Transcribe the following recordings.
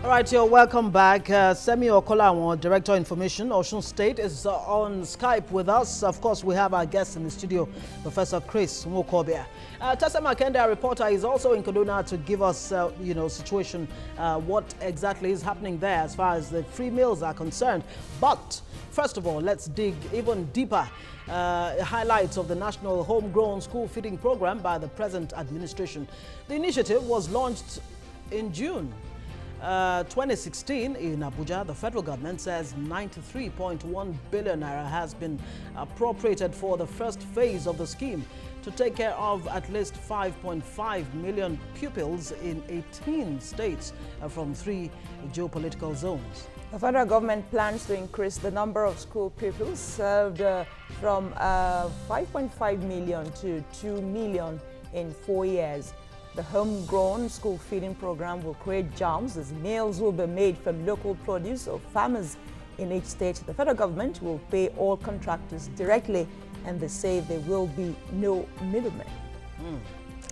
All right, you're welcome back. Semi Okolawon, Director Information, Osun State, is on Skype with us. Of course, we have our guest in the studio, Professor Chris Nwokobia. Tessa Makende, our reporter, is also in Kaduna to give us, situation, what exactly is happening there as far as the free meals are concerned. But first of all, let's dig even deeper. Highlights of the National Homegrown School Feeding Program by the present administration. The initiative was launched in June 2016 in Abuja. The federal government says 93.1 billion naira has been appropriated for the first phase of the scheme to take care of at least 5.5 million pupils in 18 states from 3 geopolitical zones. The federal government plans to increase the number of school pupils served from 5.5 million to 2 million in 4 years. The homegrown school feeding program will create jobs as meals will be made from local produce of farmers in each state. The federal government will pay all contractors directly, and they say there will be no middlemen.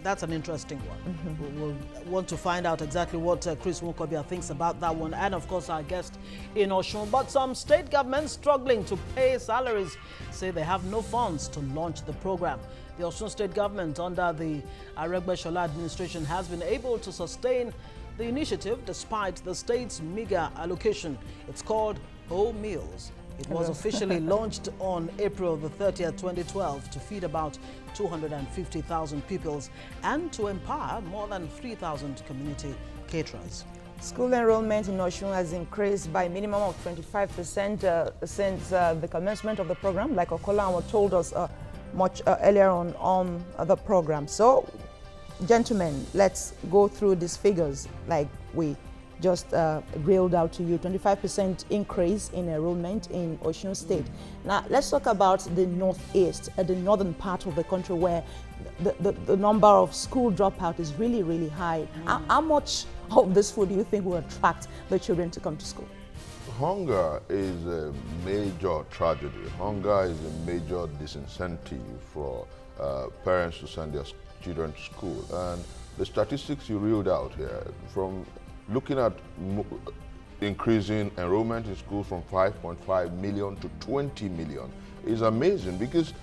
That's an interesting one. We'll want to find out exactly what Chris Nwokobia thinks about that one, and of course our guest in Osun. But some state governments struggling to pay salaries say they have no funds to launch the program. The Osun state government under the Aregbesola administration has been able to sustain the initiative despite the state's meager allocation. It's called Whole Meals. It was officially launched on April the 30th, 2012 to feed about 250,000 pupils and to empower more than 3,000 community caterers. School enrollment in Osun has increased by a minimum of 25% since the commencement of the program, like Okolawon told us much earlier on the program. So, gentlemen, let's go through these figures like we just reeled out to you. 25% increase in enrollment in Osun State. Now, let's talk about the northeast, the northern part of the country where the number of school dropout is really, really high. How much of this food do you think will attract the children to come to school? Hunger is a major tragedy. Hunger is a major disincentive for parents to send their children to school. And the statistics you reeled out here, from looking at increasing enrollment in schools from 5.5 million to 20 million, is amazing, because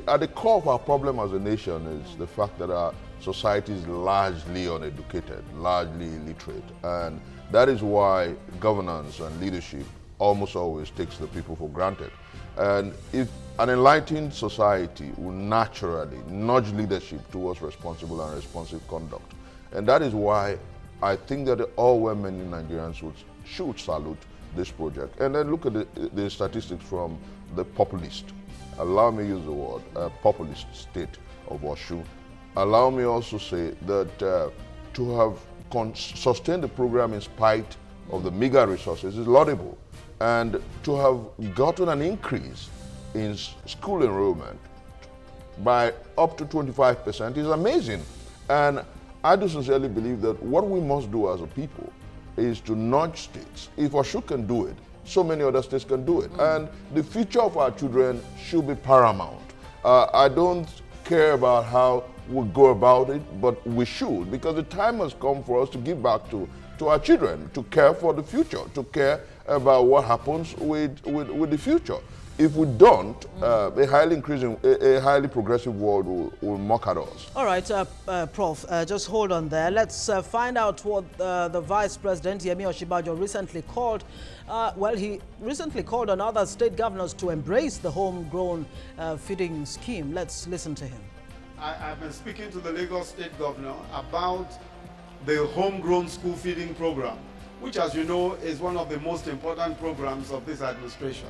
at the core of our problem as a nation is the fact that our society is largely uneducated, largely illiterate, and that is why governance and leadership almost always takes the people for granted. And if an enlightened society will naturally nudge leadership towards responsible and responsive conduct. And that is why I think that all well-meaning Nigerians should salute this project. And then look at the statistics from the populist, allow me use the word, populist state of Osun. Allow me also say that to have sustained the program in spite of the meager resources is laudable. And to have gotten an increase in school enrollment by up to 25% is amazing. And I do sincerely believe that what we must do as a people is to nudge states. If Osun can do it, so many other states can do it. And the future of our children should be paramount. I don't care about how we go about it, but we should, because the time has come for us to give back to our children, to care for the future, to care about what happens with the future. If we don't, a highly progressive world will mock at us. All right, Prof, just hold on there. Let's find out what the Vice President, Yemi Osinbajo, recently called. He recently called on other state governors to embrace the homegrown feeding scheme. Let's listen to him. I've been speaking to the Lagos State Governor about the homegrown school feeding program, which, as you know, is one of the most important programs of this administration.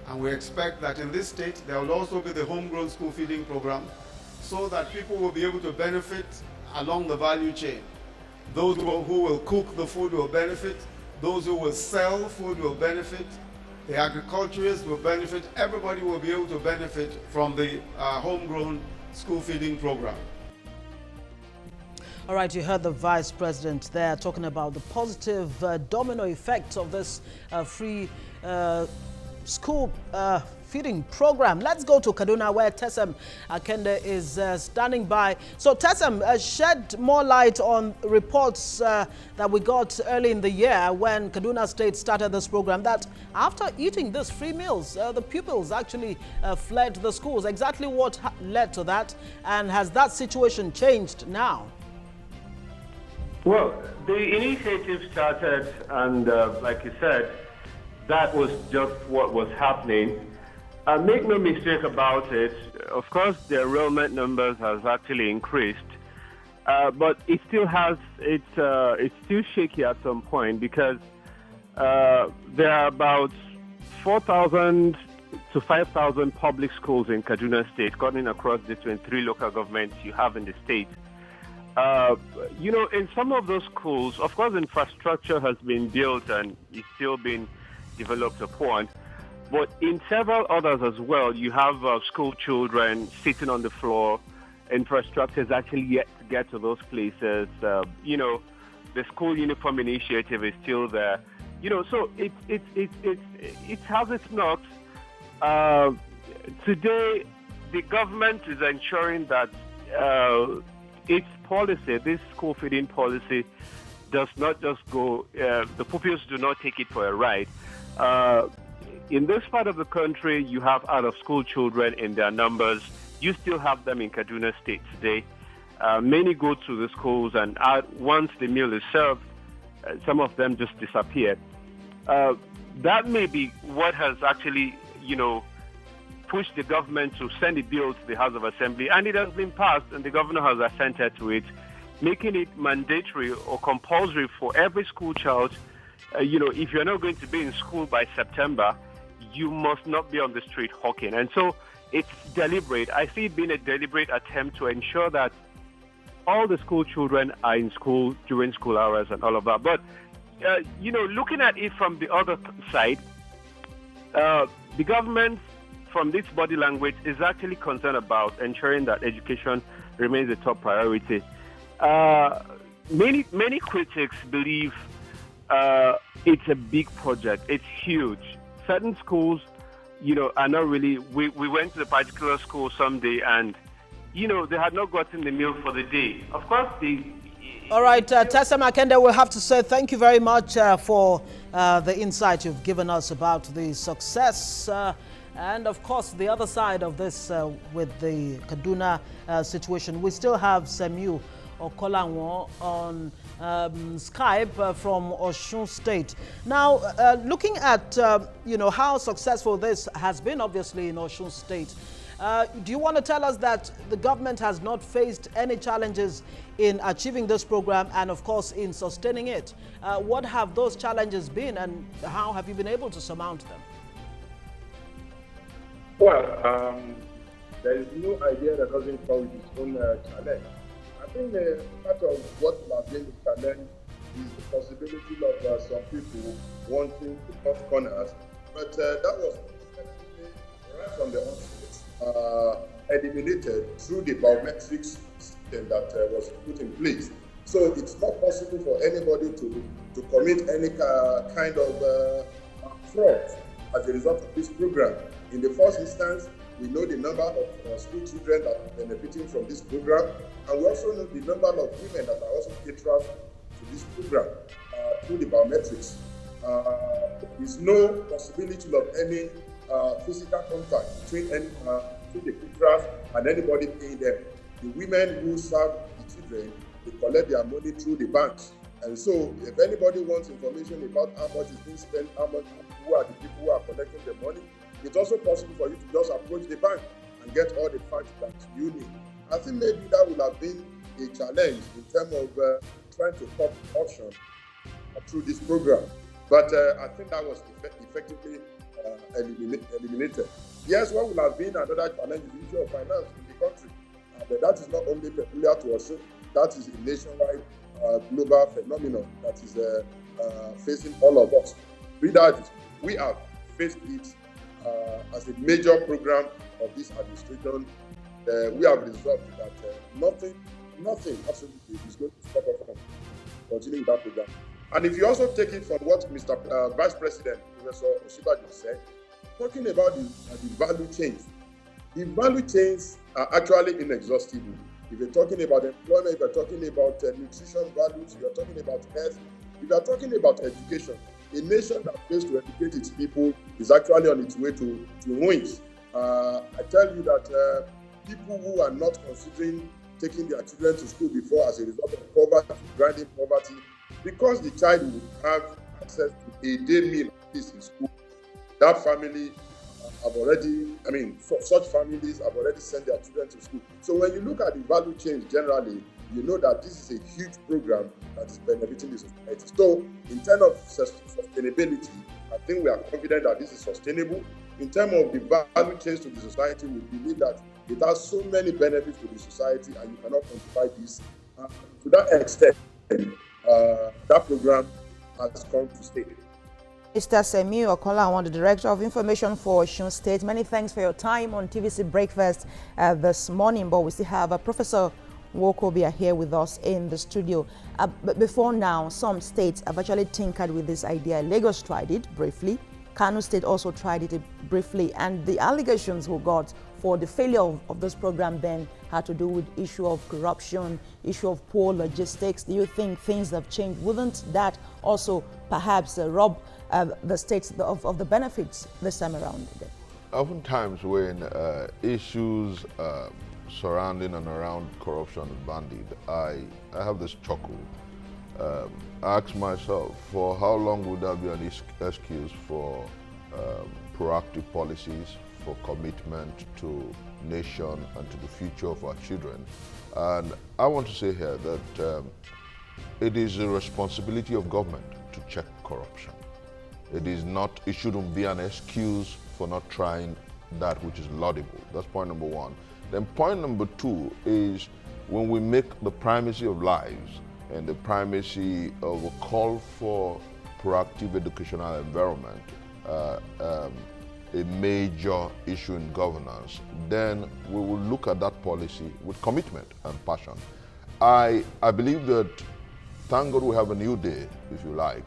And we expect that in this state, there will also be the homegrown school feeding program so that people will be able to benefit along the value chain. Those who will cook the food will benefit. Those who will sell food will benefit. The agriculturists will benefit. Everybody will be able to benefit from the homegrown school feeding program. All right, you heard the Vice President there talking about the positive domino effects of this free school feeding program. Let's go to Kaduna, where Tesem Akende is standing by. So Tesem, shed more light on reports that we got early in the year when Kaduna State started this program, that after eating these free meals, the pupils actually fled the schools. Exactly what led to that, and has that situation changed now? Well, the initiative started, and like you said, that was just what was happening. Make no mistake about it, of course the enrollment numbers has actually increased, but it still has, it's still shaky at some point, because there are about 4,000 to 5,000 public schools in Kaduna State, cutting across the 23 local governments you have in the state. You know, in some of those schools, of course, infrastructure has been built and is still being developed upon. But in several others as well, you have school children sitting on the floor. Infrastructure is actually yet to get to those places. You know, the school uniform initiative is still there. You know, so it has its knocks. Today, the government is ensuring that its policy, this school feeding policy, does not just go, the pupils do not take it for a ride. In this part of the country, you have out-of-school children in their numbers. You still have them in Kaduna State today. Many go to the schools, and once the meal is served, some of them just disappear. That may be what has actually, you know, pushed the government to send a bill to the House of Assembly, and it has been passed, and the governor has assented to it, making it mandatory or compulsory for every school child. You know, if you're not going to be in school by September, you must not be on the street hawking. And so it's deliberate. I see it being a deliberate attempt to ensure that all the school children are in school during school hours and all of that. But, you know, looking at it from the other side, the government, from this body language, is actually concerned about ensuring that education remains a top priority. Many critics believe it's a big project. It's huge. Certain schools, you know, are not really. We went to the particular school someday, and you know, they had not gotten the meal for the day. Of course, All right, Tesem Akende, we'll have to say thank you very much for the insight you've given us about the success. And of course, the other side of this with the Kaduna situation, we still have Semiu Okolanwo on Skype from Osun State. Now, looking at you know, how successful this has been, obviously, in Osun State, do you want to tell us that the government has not faced any challenges in achieving this program and, of course, in sustaining it? What have those challenges been, and how have you been able to surmount them? Well, there is no idea that doesn't come with its own challenge. I think part of what has been the challenge is the possibility of some people wanting to cut corners, but that was right from the onset eliminated through the biometrics system that was put in place. So it's not possible for anybody to commit any kind of fraud as a result of this program. In the first instance, we know the number of school children that are benefiting from this program, and we also know the number of women that are also catered to this program through the biometrics. There is no possibility of any physical contact between the caterers and anybody paying them. The women who serve the children, they collect their money through the banks. And so if anybody wants information about how much is being spent, who are the people who are collecting the money, it's also possible for you to just approach the bank and get all the facts that you need. I think maybe that would have been a challenge in terms of trying to cut corruption through this program. But I think that was effectively eliminated. Yes, what would have been another challenge is the issue of finance in the country. But that is not only peculiar to us, that is a nationwide global phenomenon that is facing all of us. We have faced it as a major program of this administration. We have resolved that nothing absolutely is going to stop us from continuing that program. And if you also take it from what Mr. Vice President, Professor Osinbajo said, talking about the value chains. The value chains are actually inexhaustible. If you're talking about employment, if you're talking about nutrition values, if you're talking about health, if you're talking about education, a nation that fails to educate its people is actually on its way to ruins. I tell you that people who are not considering taking their children to school before as a result of poverty, grinding poverty, because the child will have access to a day meal in school, that family have already, such families have already sent their children to school. So when you look at the value chains generally, you know that this is a huge program that is benefiting the society. So in terms of sustainability, I think we are confident that this is sustainable. In terms of the value chains to the society, we believe that it has so many benefits to the society and you cannot quantify this. To that extent, that program has come to stay. Mr. Semiu Okola, the Director of Information for Osun State. Many thanks for your time on TVC Breakfast this morning, but we still have Professor Nwokobia here with us in the studio. But before now, some states have actually tinkered with this idea. Lagos tried it briefly. Kano State also tried it briefly. And the allegations we got for the failure of this program then had to do with issue of corruption, issue of poor logistics. Do you think things have changed? Wouldn't that also perhaps rob the states of the benefits this time around? Oftentimes when issues surrounding and around corruption is bandied, I have this chuckle. I ask myself, for how long would that be an excuse for proactive policies, for commitment to nation and to the future of our children? And I want to say here that it is the responsibility of government to check corruption. It shouldn't be an excuse for not trying that which is laudable. That's point number one. Then point number two is when we make the primacy of lives and the primacy of a call for proactive educational environment a major issue in governance, then we will look at that policy with commitment and passion. I believe that, thank God we have a new day, if you like,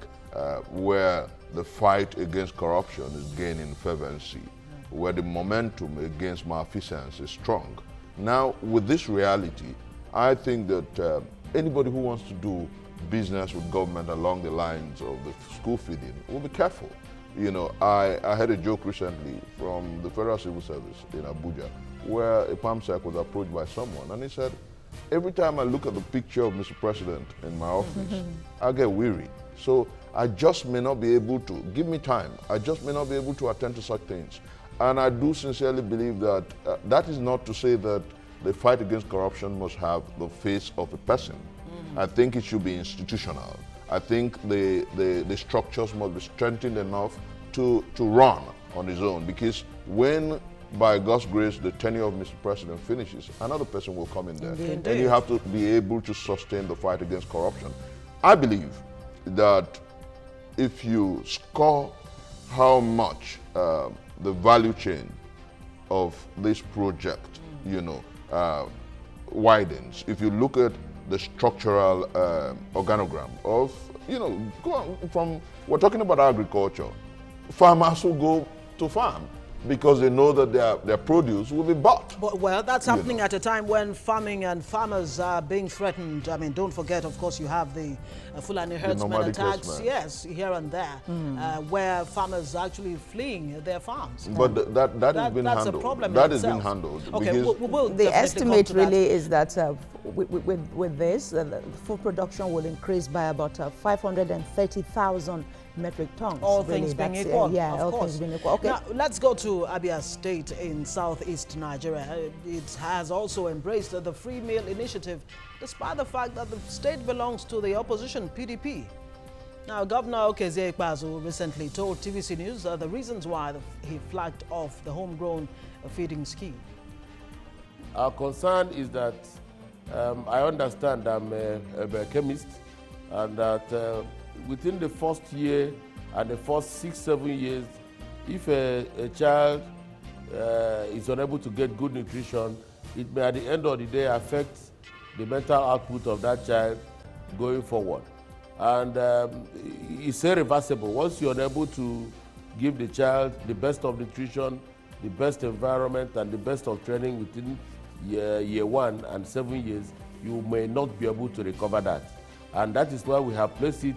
where the fight against corruption is gaining fervency, where the momentum against malfeasance is strong. Now, with this reality, I think that anybody who wants to do business with government along the lines of the school feeding will be careful. You know, I had a joke recently from the Federal Civil Service in Abuja, where a PAMSEC was approached by someone, and he said, every time I look at the picture of Mr. President in my office, I get weary. So I just may not be able to, give me time, I just may not be able to attend to such things. And I do sincerely believe that that is not to say that the fight against corruption must have the face of a person. I think it should be institutional. I think the structures must be strengthened enough to run on its own, because when, by God's grace, the tenure of Mr. President finishes, another person will come in there. Indeed. And you have to be able to sustain the fight against corruption. I believe that if you score how much the value chain of this project, widens, if you look at the structural organogram of, go on from, we're talking about agriculture. Farmers will go to farm because they know that their produce will be bought. But, well, that's happening at a time when farming and farmers are being threatened. I mean, don't forget, of course, you have the Fulani herdsmen attacks, yes, here and there, where farmers are actually fleeing their farms. But that has been that's handled. A problem that has been handled. Okay, we'll the estimate really is that with this, the food production will increase by about 530,000 metric tons. All things being equal, yeah, of all course. things being equal. Okay. Now, let's go to Abia State in southeast Nigeria. It has also embraced the free meal initiative, despite the fact that the state belongs to the opposition, PDP. Now, Governor Okezie Ikpeazu recently told TVC News the reasons why he flagged off the homegrown feeding scheme. Our concern is that I understand I'm a chemist, and that within the first year and the first 6-7 years, if a child is unable to get good nutrition, it may at the end of the day affect the mental output of that child going forward. And it's irreversible. Once you're unable to give the child the best of nutrition, the best environment, and the best of training within year 1 and 7 years, you may not be able to recover that. And that is why we have placed it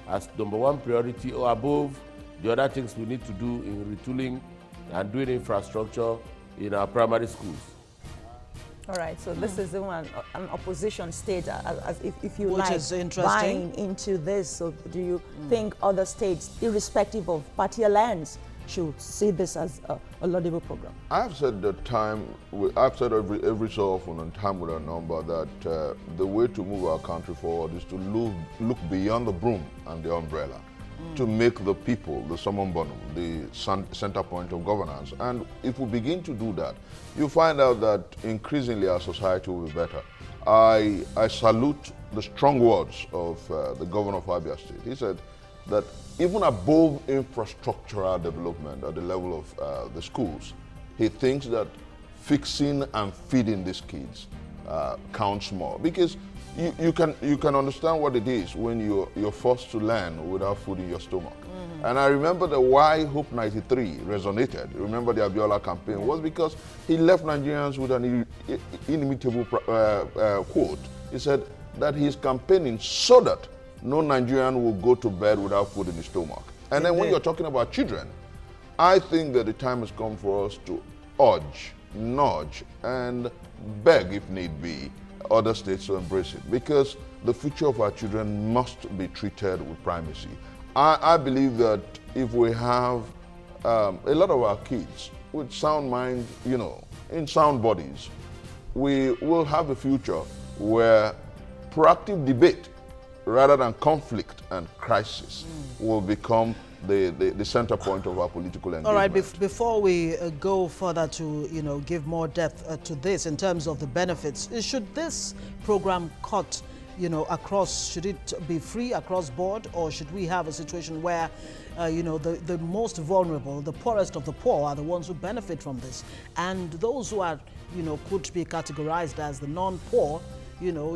as #1 priority or above the other things we need to do in retooling and doing infrastructure in our primary schools. All right, so this is an opposition state, as if you Which like, is interesting. buying into this. So do you think other states, irrespective of party alliance, should see this as a laudable program? I've said I've said every so often and time with a number that the way to move our country forward is to look beyond the broom and the umbrella, to make the people the summum bonum, the center point of governance. And if we begin to do that, you find out that increasingly our society will be better. I salute the strong words of the governor of Abia State. He said that even above infrastructural development at the level of the schools, he thinks that fixing and feeding these kids counts more, because you can understand what it is when you're forced to learn without food in your stomach. And I remember the why Hope 93 resonated. Remember the Abiola campaign was because he left Nigerians with an inimitable quote. He said that he's campaigning so that no Nigerian will go to bed without food in his stomach. And then when you're talking about children, I think that the time has come for us to urge, nudge, and beg, if need be, other states to embrace it, because the future of our children must be treated with primacy. I believe that if we have a lot of our kids with sound mind, in sound bodies, we will have a future where proactive debate rather than conflict and crisis will become the center point of our political engagement. All right, before we go further to give more depth to this in terms of the benefits, should this program cut across, should it be free across board, or should we have a situation where the most vulnerable, the poorest of the poor, are the ones who benefit from this, and those who are could be categorized as the non-poor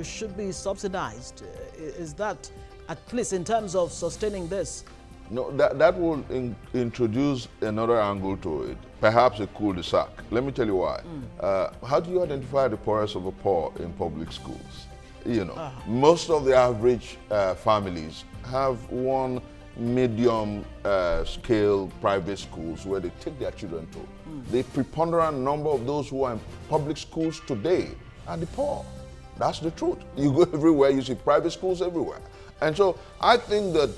should be subsidized? Is that, at least in terms of sustaining this? No, that will introduce another angle to it, perhaps a cul-de-sac. Let me tell you why. How do you identify the poorest of the poor in public schools? Most of the average families have one medium scale private schools where they take their children to. The preponderant number of those who are in public schools today are the poor. That's the truth. You go everywhere, you see private schools everywhere. And so I think that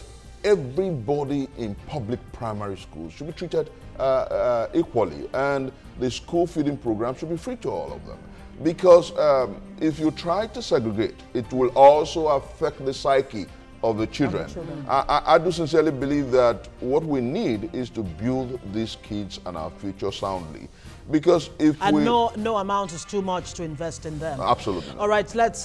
everybody in public primary schools should be treated equally, and the school feeding program should be free to all of them. Because if you try to segregate, it will also affect the psyche of the children. I do sincerely believe that what we need is to build these kids and our future soundly. Because if no amount is too much to invest in them. Absolutely. All right, let's,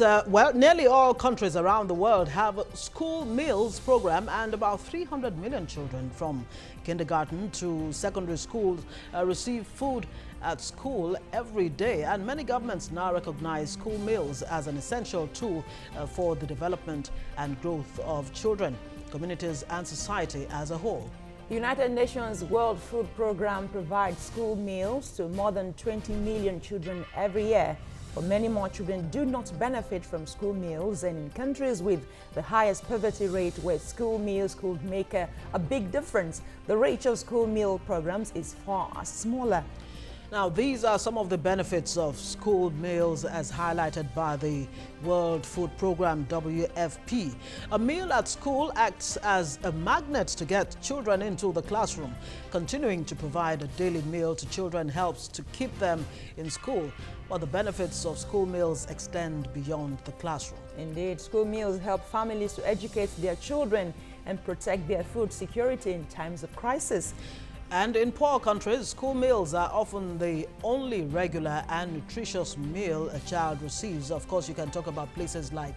nearly all countries around the world have a school meals program, and about 300 million children from kindergarten to secondary schools receive food at school every day. And many governments now recognize school meals as an essential tool for the development and growth of children, communities, and society as a whole. The United Nations World Food Programme provides school meals to more than 20 million children every year. But many more children do not benefit from school meals, and in countries with the highest poverty rate, where school meals could make a big difference, the reach of school meal programs is far smaller. Now, these are some of the benefits of school meals as highlighted by the World Food Programme, WFP. A meal at school acts as a magnet to get children into the classroom. Continuing to provide a daily meal to children helps to keep them in school. But the benefits of school meals extend beyond the classroom. Indeed, school meals help families to educate their children and protect their food security in times of crisis. And in poor countries, school meals are often the only regular and nutritious meal a child receives. Of course, you can talk about places like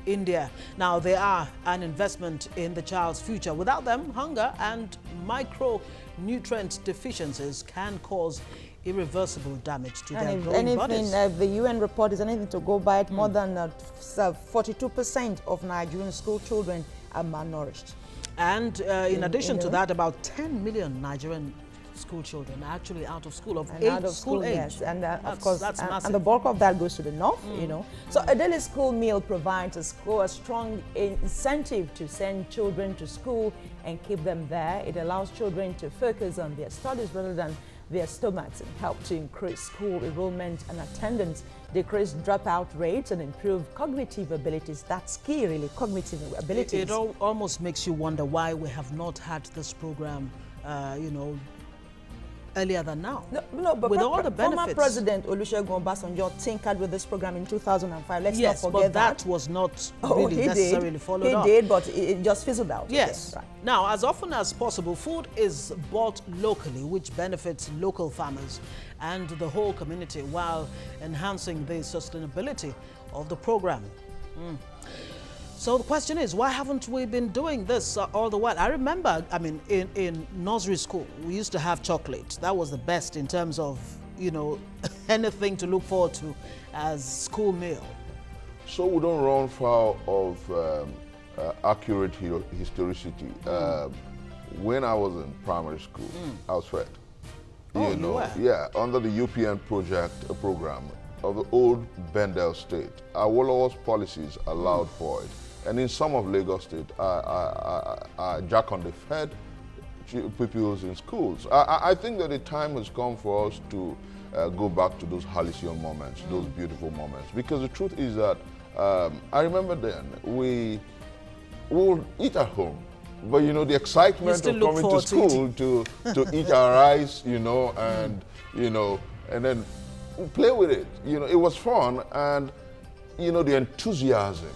India. Now, they are an investment in the child's future. Without them, hunger and micronutrient deficiencies can cause irreversible damage to their growing bodies. If the UN report is anything to go by, more than 42% of Nigerian school children are malnourished. And in addition to that, about 10 million Nigerian school children are actually out of school, of school age. Yes, and of course, that's massive. and the bulk of that goes to the north, you know. So a daily school meal provides a strong incentive to send children to school and keep them there. It allows children to focus on their studies rather than their stomachs, and help to increase school enrollment and attendance, decrease dropout rates, and improve cognitive abilities. That's key, really, cognitive abilities. It almost makes you wonder why we have not had this program, you know, earlier than now. No, but with all the benefits. Former President Olusegun Obasanjo tinkered with this program in 2005. Let's yes, not forget but that was not really necessarily followed up. He did, but it just fizzled out. Yes. Again, right. Now, as often as possible, food is bought locally, which benefits local farmers and the whole community while enhancing the sustainability of the program. So the question is, why haven't we been doing this all the while? I remember, I mean, in nursery school, we used to have chocolate. That was the best in terms of, you know, anything to look forward to as school meal. So we don't run foul of accurate historicity. When I was in primary school, I was fed. Oh, you know, were? yeah, under the UPN program of the old Bendel State, Awolowo's policies allowed for it. And in some of Lagos State, Jack on the fed pupils in schools. I think that the time has come for us to go back to those halcyon moments, those beautiful moments. Because the truth is that I remember then we would eat at home. But you know, the excitement of coming to school to eat our rice, you know, and you know, and then play with it. You know, it was fun, and you know, the enthusiasm,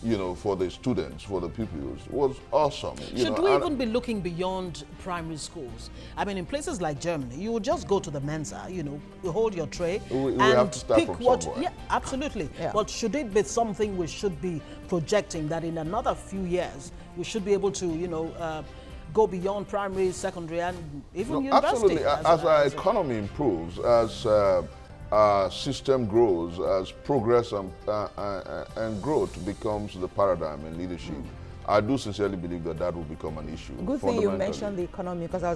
you know, for the students, for the pupils, was awesome. Should we even be looking beyond primary schools? I mean, in places like Germany, you would just go to the Mensa, you know, you hold your tray we and have to start pick from what. somewhere. Yeah, absolutely. Yeah. But should it be something we should be projecting that in another few years we should be able to, you know, go beyond primary, secondary, and even university? Absolutely. As our economy improves, as our system grows, as progress and growth becomes the paradigm in leadership, I do sincerely believe that that will become an issue. Good thing you mentioned the economy, because I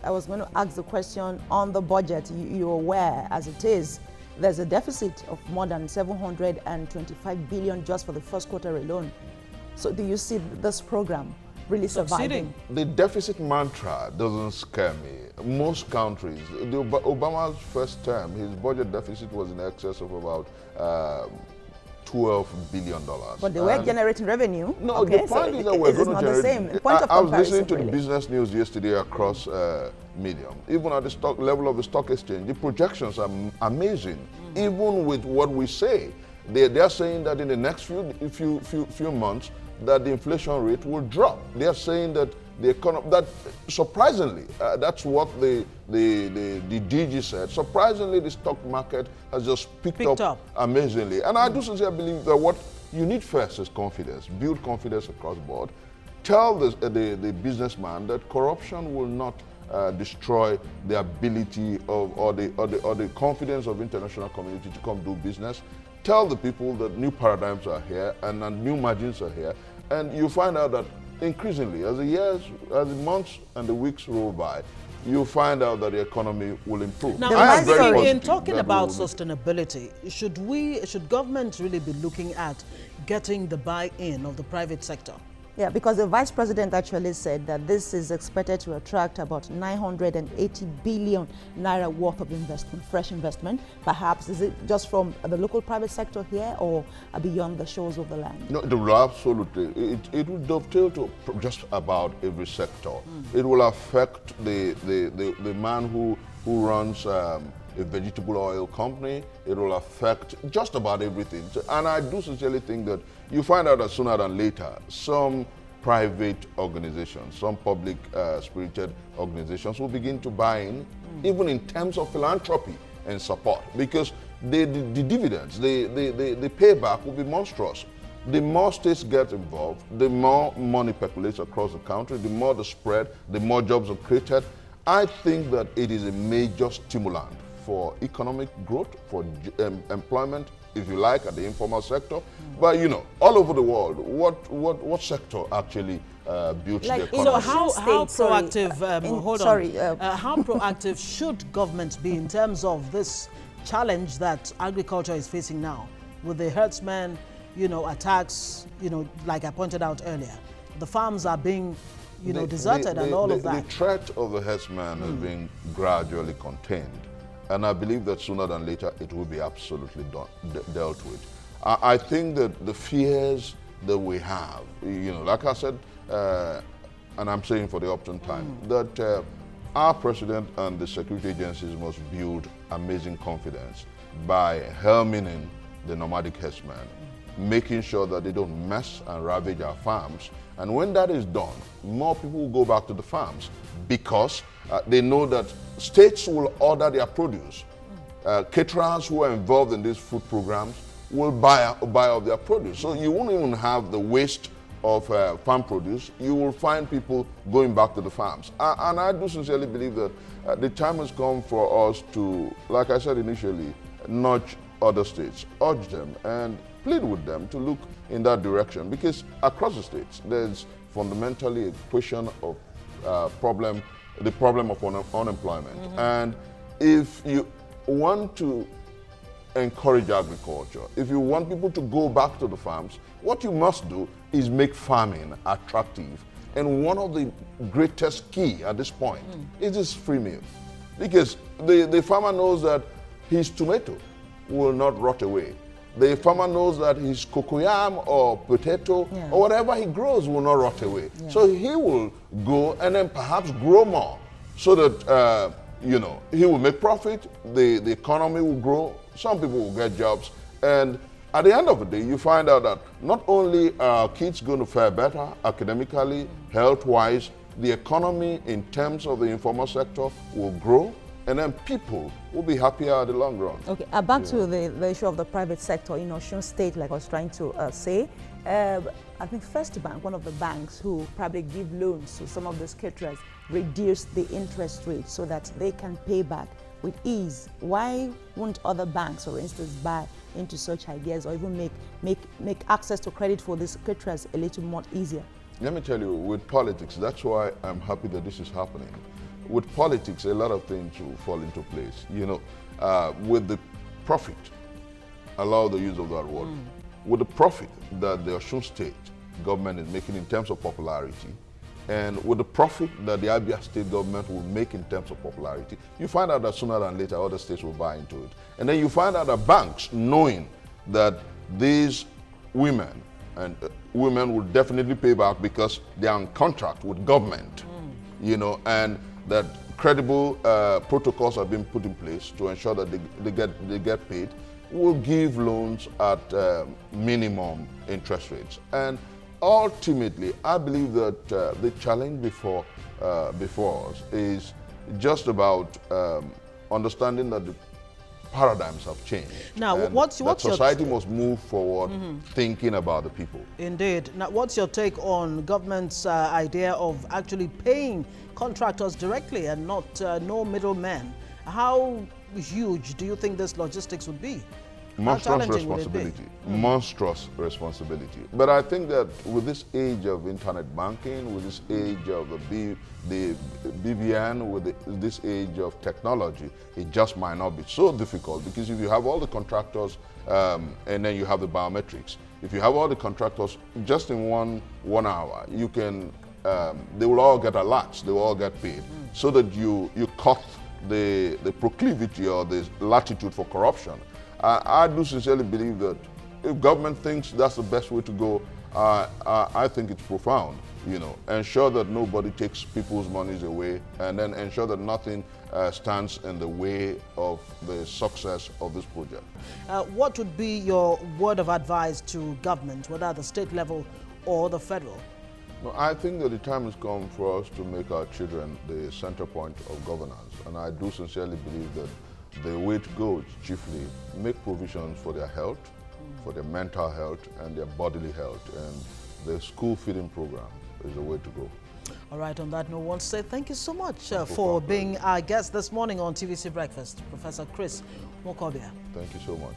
was going to ask the question on the budget. You're aware, as it is, there's a deficit of more than 725 billion just for the first quarter alone. So do you see this program really surviving? The deficit mantra doesn't scare me. Most countries, Obama's first term, his budget deficit was in excess of about $12 billion. But they were generating revenue. No, okay, the point so is that we're going to generate. The same. Point of I was listening to really. the business news yesterday across Medium. Even at the stock level of the stock exchange, the projections are amazing. Even with what we say, they're saying that in the next few months, that the inflation rate will drop. They are saying that the economy, that surprisingly, that's what the DG said. Surprisingly, the stock market has just picked up amazingly. And I do sincerely believe that what you need first is confidence. Build confidence across the board. Tell the businessman that corruption will not destroy the ability of or the confidence of international community to come do business. Tell the people that new paradigms are here and new margins are here, and you find out that increasingly, as the months and the weeks roll by, you find out that the economy will improve. Now, in talking about sustainability, should government really be looking at getting the buy-in of the private sector? Yeah, because the Vice President actually said that this is expected to attract about 980 billion naira worth of investment, fresh investment. Perhaps is it just from the local private sector here or beyond the shores of the land? No, absolutely. It will dovetail to just about every sector. It will affect the man who runs a vegetable oil company. It will affect just about everything. And I do sincerely think that you find out that sooner than later, some private organizations, some public spirited organizations will begin to buy in, even in terms of philanthropy and support, because the dividends, the payback will be monstrous. The more states get involved, the more money percolates across the country, the more the spread, the more jobs are created. I think that it is a major stimulant for economic growth, for employment, if you like, at the informal sector. But you know, all over the world, what sector actually builds the economy? So how proactive? How proactive should government be in terms of this challenge that agriculture is facing now, with the herdsmen, you know, attacks, you know, like I pointed out earlier, the farms are being, you know, deserted and all of that. The threat of the herdsman is being gradually contained, and I believe that sooner than later it will be absolutely dealt with. I think that the fears that we have, you know, like I said, and I'm saying for the upturn time, that our president and the security agencies must build amazing confidence by helming the nomadic herdsmen, making sure that they don't mess and ravage our farms. And when that is done, more people will go back to the farms because they know that states will order their produce. Caterers who are involved in these food programs will buy of their produce. So you won't even have the waste of farm produce. You will find people going back to the farms. And I do sincerely believe that the time has come for us to, like I said initially, nudge other states, urge them and plead with them to look in that direction, because across the states there's fundamentally a question of the problem of unemployment. And if you want to encourage agriculture, if you want people to go back to the farms, what you must do is make farming attractive. And one of the greatest key at this point is this free meal, because the farmer knows that his tomato will not rot away. The farmer knows that his cocoyam or potato or whatever he grows will not rot away. So he will go and then perhaps grow more, so that you know, he will make profit, the economy will grow, some people will get jobs, and at the end of the day, you find out that not only are kids going to fare better academically, health-wise, the economy in terms of the informal sector will grow, and then people will be happier at the long run. Okay, back to the issue of the private sector in Osun State, like I was trying to say. I think First Bank, one of the banks who probably give loans to some of the caterers, reduce the interest rate so that they can pay back with ease. Why won't other banks, for instance, buy into such ideas or even make access to credit for these caterers a little more easier? Let me tell you, with politics, that's why I'm happy that this is happening. With politics, a lot of things will fall into place. You know, with the profit, allow the use of that word, with the profit that the Osun State government is making in terms of popularity, and with the profit that the Abia State government will make in terms of popularity, you find out that sooner than later other states will buy into it. And then you find out that banks, knowing that these women will definitely pay back because they are in contract with government, you know, and that credible protocols have been put in place to ensure that they get paid, will give loans at minimum interest rates. And ultimately, I believe that the challenge before us is just about understanding that the paradigms have changed. Now, and what's society must move forward thinking about the people. Indeed. Now, what's your take on government's idea of actually paying contractors directly and not no middlemen? How huge do you think this logistics would be? Monstrous responsibility. Monstrous responsibility. But I think that with this age of internet banking, with this age of the BVN, with this age of technology, it just might not be so difficult, because if you have all the contractors and then you have the biometrics, if you have all the contractors just in one hour, you can they will all get alerts, they will all get paid, so that you cut the proclivity or the latitude for corruption. I do sincerely believe that if government thinks that's the best way to go, I think it's profound. You know, ensure that nobody takes people's monies away, and then ensure that nothing stands in the way of the success of this project. What would be your word of advice to government, whether at the state level or the federal? No, I think that the time has come for us to make our children the center point of governance, and I do sincerely believe that the way to go is chiefly make provisions for their health, for their mental health and their bodily health, and the school feeding program is the way to go. All right, on that note, I want to say thank you so much for being our guest this morning on TVC Breakfast, Professor Chris Nwokobia. Thank you so much.